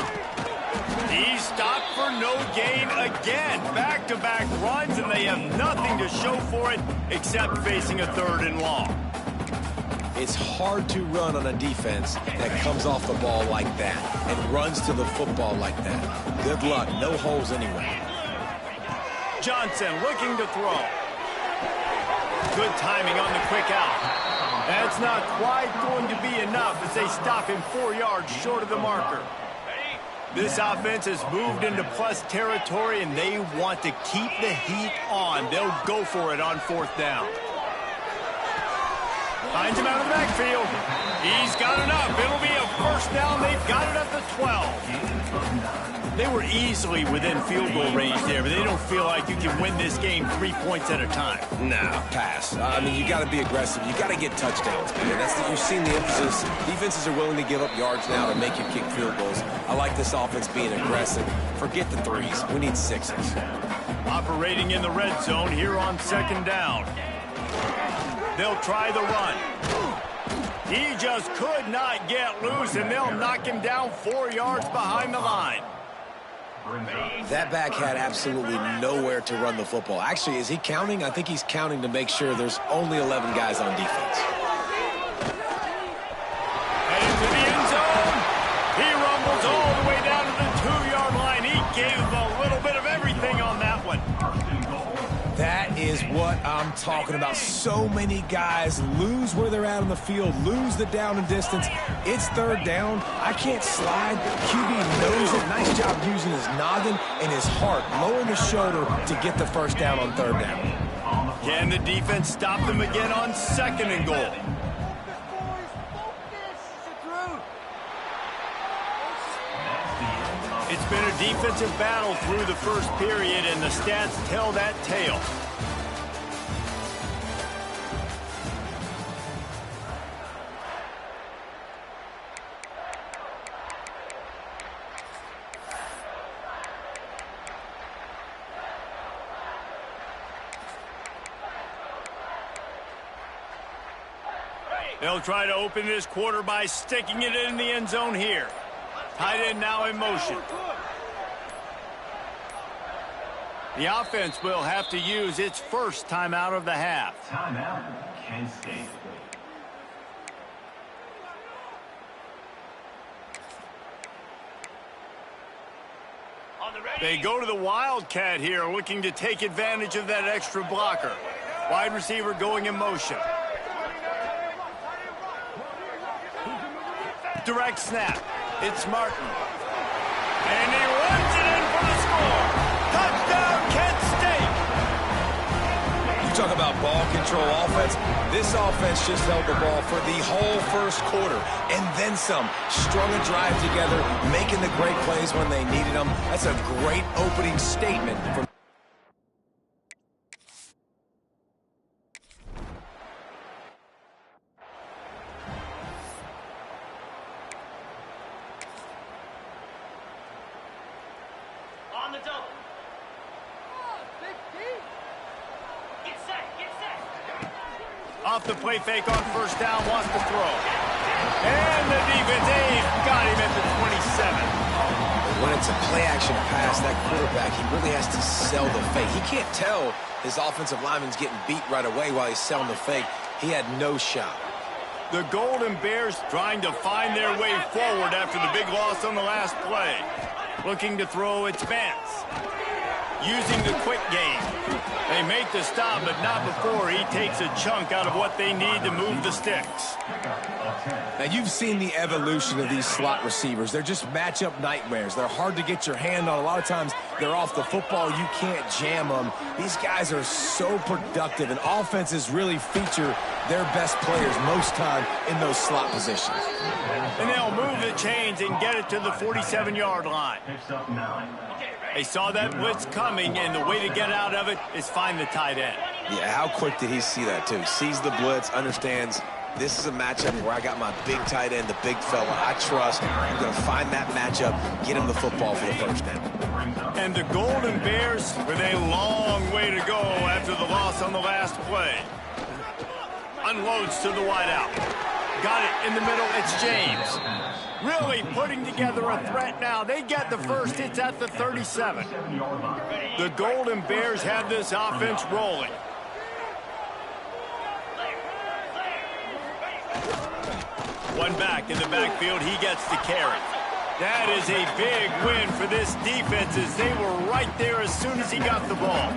He's stopped for no gain again. Back-to-back runs, and they have nothing to show for it except facing a 3rd and long. It's hard to run on a defense that comes off the ball like that and runs to the football like that. Good luck. No holes anywhere. Johnson looking to throw. Good timing on the quick out. That's not quite going to be enough as they stop him 4 yards short of the marker. This offense has moved into plus territory, and they want to keep the heat on. They'll go for it on 4th down. Finds him out of the backfield. He's got enough. It'll be a first down. They've got it at the 12. They were easily within field goal range there, but they don't feel like you can win this game 3 points at a time. Nah, pass. I mean, you got to be aggressive. You got to get touchdowns, man. You've seen the emphasis. Defenses are willing to give up yards now to make you kick field goals. I like this offense being aggressive. Forget the 3s. We need 6s. Operating in the red zone here on 2nd down. They'll try the run. He just could not get loose, and they'll knock him down 4 yards behind the line. That back had absolutely nowhere to run the football. Actually, is he counting? I think he's counting to make sure there's only 11 guys on defense. And into the end zone. He rumbles all the way down to the 2-yard line. He gave a little bit of everything on that one. That is what I'm talking about. So many guys lose where they're at on the field, lose the down and distance. It's 3rd down. I can't slide. QB knows it. Nice job using his noggin and his heart, lowering his shoulder to get the first down on 3rd down. Can the defense stop them again on 2nd and goal? It's been a defensive battle through the first period, and the stats tell that tale. They'll try to open this quarter by sticking it in the end zone here. Tight end now in motion. The offense will have to use its first timeout of the half. Timeout, Kent State. They go to the Wildcat here, looking to take advantage of that extra blocker. Wide receiver going in motion. Direct snap. It's Martin. And he runs it in for the score. Touchdown, Kent State. You talk about ball control offense. This offense just held the ball for the whole first quarter and then some. Strung a drive together, making the great plays when they needed them. That's a great opening statement from On the double. Off the play fake on first down, wants to throw. And the defense got him at the 27. When it's a play-action pass, that quarterback, he really has to sell the fake. He can't tell his offensive lineman's getting beat right away while he's selling the fake. He had no shot. The Golden Bears trying to find their way forward after the big loss on the last play. Looking to throw, it's Vance. Using the quick game. They make the stop, but not before he takes a chunk out of what they need to move the sticks. Now, you've seen the evolution of these slot receivers. They're just matchup nightmares. They're hard to get your hand on. A lot of times, they're off the football. You can't jam them. These guys are so productive, and offenses really feature their best players most time in those slot positions. And they'll move the chains and get it to the 47-yard line. They saw that blitz coming, and the way to get out of it is find the tight end. Yeah, how quick did he see that, too? Sees the blitz, understands this is a matchup where I got my big tight end, the big fella I trust. I'm going to find that matchup, get him the football for the first down. And the Golden Bears with a long way to go after the loss on the last play. Unloads to the wideout. Got it in the middle. It's James. Really putting together a threat now. They get the first. It's at the 37. The Golden Bears have this offense rolling. One back in the backfield. He gets the carry. That is a big win for this defense as they were right there as soon as he got the ball.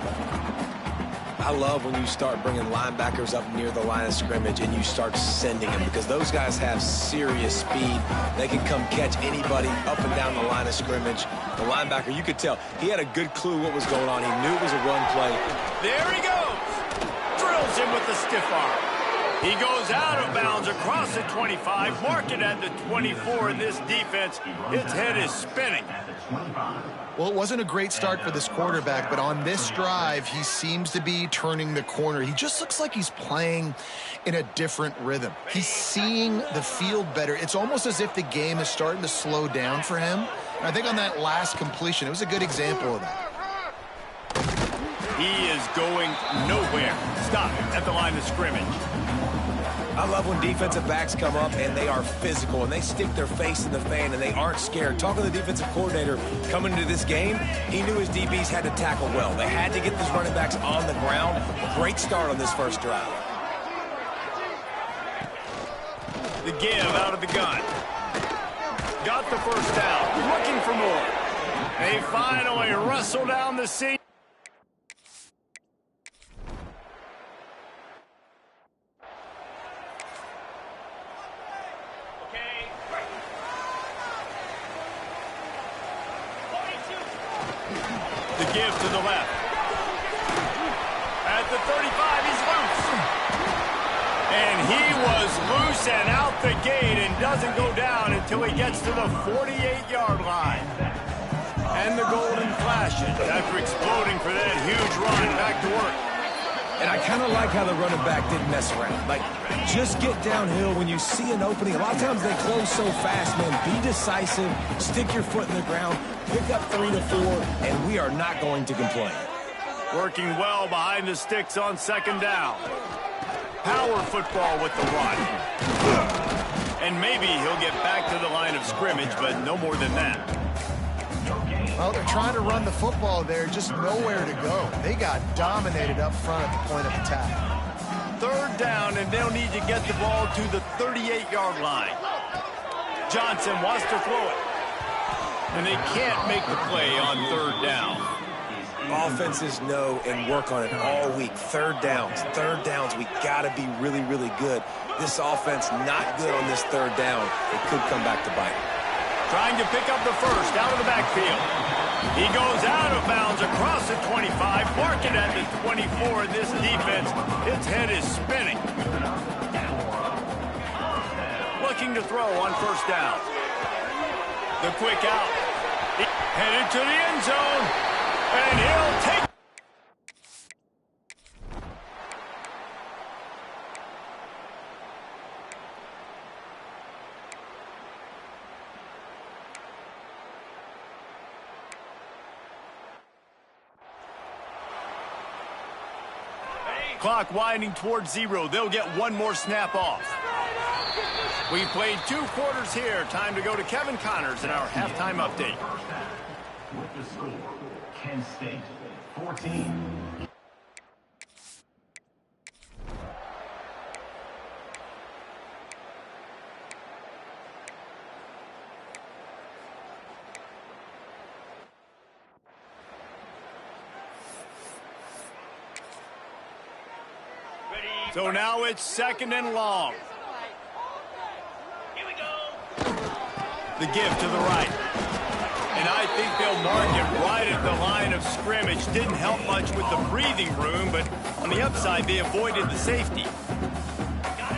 I love when you start bringing linebackers up near the line of scrimmage and you start sending them because those guys have serious speed. They can come catch anybody up and down the line of scrimmage. The linebacker, you could tell, he had a good clue what was going on. He knew it was a run play. There he goes. Drills him with the stiff arm. He goes out of bounds across the 25, mark it at the 24. This defense, its head is spinning. Well, it wasn't a great start for this quarterback, but on this drive, he seems to be turning the corner. He just looks like he's playing in a different rhythm. He's seeing the field better. It's almost as if the game is starting to slow down for him. And I think on that last completion, it was a good example of that. He is going nowhere. Stop at the line of scrimmage. I love when defensive backs come up and they are physical and they stick their face in the fan and they aren't scared. Talking to the defensive coordinator coming into this game, he knew his DBs had to tackle well. They had to get these running backs on the ground. Great start on this first drive. The give out of the gun. Got the first down. Looking for more. They finally wrestle down the seam. The give to the left. At the 35, he's loose. And he was loose and out the gate and doesn't go down until he gets to the 48-yard line. And the golden flashes after exploding for that huge run back to work. And I kind of like how the running back didn't mess around. Like, just get downhill when you see an opening. A lot of times they close so fast, man. Be decisive, stick your foot in the ground, pick up 3 to 4, and we are not going to complain. Working well behind the sticks on second down. Power football with the run. And maybe he'll get back to the line of scrimmage, but no more than that. Well, they're trying to run the football there, just nowhere to go. They got dominated up front at the point of attack. Third down, and they'll need to get the ball to the 38-yard line. Johnson wants to throw it. And they can't make the play on third down. Offenses know and work on it all week. Third downs, we got to be really, really good. This offense not good on this third down. It could come back to bite. Trying to pick up the first out of the backfield. He goes out of bounds across the 25, mark it at the 24. This defense, its head is spinning. Looking to throw on first down. The quick out. Headed to the end zone. And he'll take. Clock winding towards 0. They'll get one more snap off. We played 2 quarters here. Time to go to Kevin Connors in our halftime update. With the score, Kent State 14. So now it's 2nd and long. The give to the right. And I think they'll mark it right at the line of scrimmage. Didn't help much with the breathing room, but on the upside, they avoided the safety.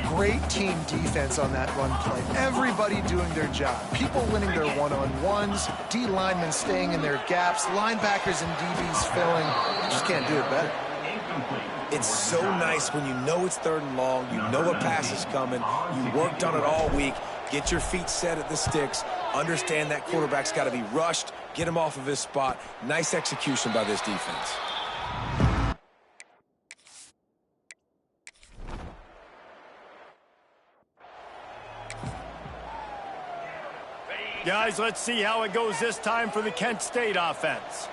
Great team defense on that run play. Everybody doing their job. People winning their one-on-ones, D linemen staying in their gaps, linebackers and DBs filling. You just can't do it better. It's so nice when you know it's 3rd and long, you know a pass is coming, you worked on it all week, get your feet set at the sticks, understand that quarterback's got to be rushed, get him off of his spot. Nice execution by this defense. Guys, let's see how it goes this time for the Kent State offense.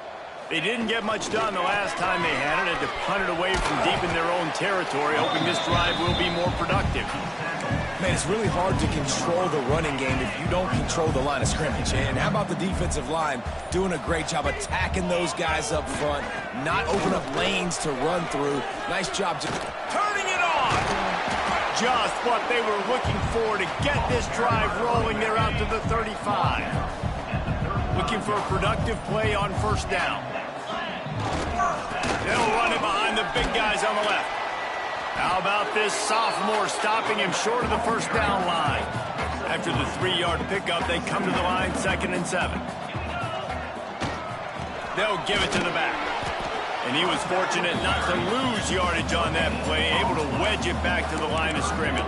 They didn't get much done the last time they had it. Had to punt it away from deep in their own territory, hoping this drive will be more productive. Man, it's really hard to control the running game if you don't control the line of scrimmage. And how about the defensive line doing a great job attacking those guys up front, not open up lanes to run through. Nice job just Turning it on! Just what they were looking for to get this drive rolling. They're out to the 35. Looking for a productive play on 1st down. They'll run it behind the big guys on the left. How about this sophomore stopping him short of the 1st down line? After the 3-yard pickup, they come to the line 2nd and 7. They'll give it to the back. And he was fortunate not to lose yardage on that play, able to wedge it back to the line of scrimmage.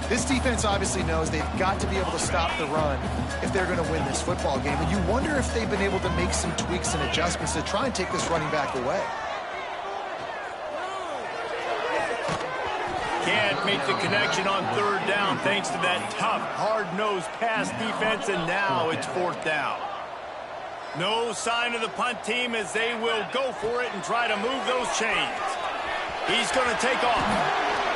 This defense obviously knows they've got to be able to stop the run if they're going to win this football game. And you wonder if they've been able to make some tweaks and adjustments to try and take this running back away. Can't make the connection on 3rd down thanks to that tough, hard-nosed pass defense, and now it's 4th down. No sign of the punt team as they will go for it and try to move those chains. He's going to take off,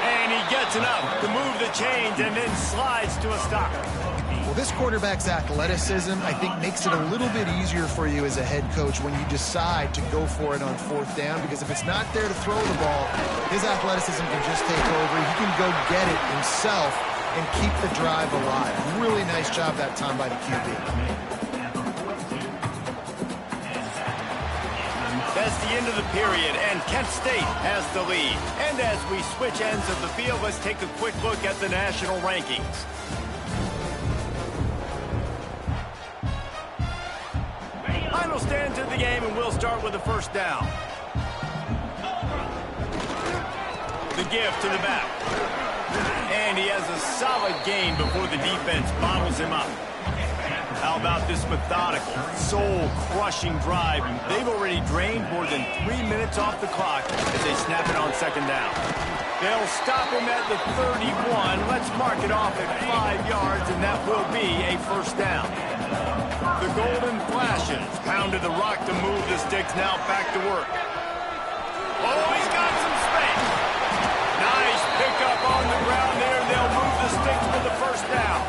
and he gets enough to move the chains and then slides to a stop. Well, this quarterback's athleticism, I think, makes it a little bit easier for you as a head coach when you decide to go for it on 4th down, because if it's not there to throw the ball, his athleticism can just take over. He can go get it himself and keep the drive alive. Really nice job that time by the QB. That's the end of the period, and Kent State has the lead. And as we switch ends of the field, let's take a quick look at the national rankings. Final stands of the game, and we'll start with the 1st down. The give to the back. And he has a solid gain before the defense bottles him up. How about this methodical, soul-crushing drive? They've already drained more than 3 minutes off the clock as they snap it on 2nd down. They'll stop him at the 31. Let's mark it off at 5 yards, and that will be a 1st down. The golden flashes pounded the rock to move the sticks. Now back to work. Oh, he's got some space. Nice pickup on the ground there. They'll move the sticks for the 1st down.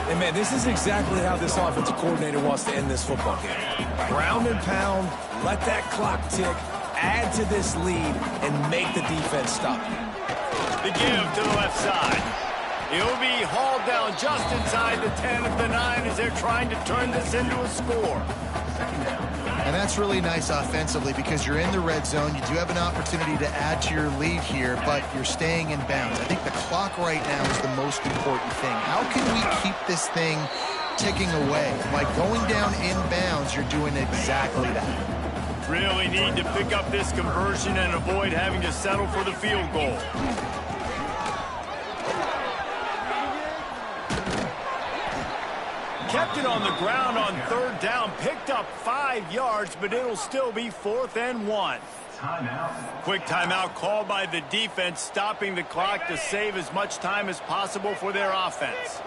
And, man, this is exactly how this offensive coordinator wants to end this football game. Ground and pound, let that clock tick, add to this lead, and make the defense stop. The give to the left side. He'll be hauled down just inside the 10 of the 9 as they're trying to turn this into a score. And that's really nice offensively because you're in the red zone. You do have an opportunity to add to your lead here, but you're staying in bounds. I think the clock right now is the most important thing. How can we keep this thing ticking away? By going down in bounds, you're doing exactly that. Really need to pick up this conversion and avoid having to settle for the field goal. Kept it on the ground on 3rd down, picked up 5 yards, but it'll still be 4th and 1. Timeout. Quick timeout called by the defense, stopping the clock to save as much time as possible for their offense.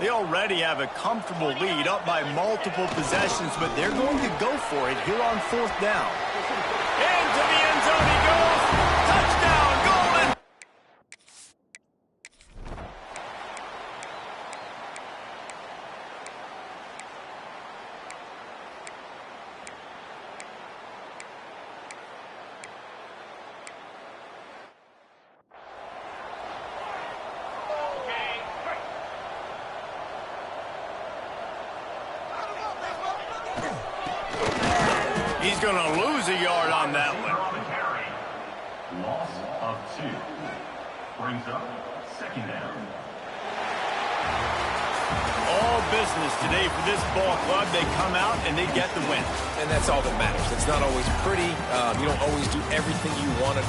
They already have a comfortable lead, up by multiple possessions, but they're going to go for it here on 4th down. Into the end zone he goes. Touchdown, Golden! He's going to lose a yard on that one. Loss of 2. Brings up 2nd down. All business today for this ball club. They come out and they get the win. And that's all that matters. It's not always pretty. You don't always do everything you want to.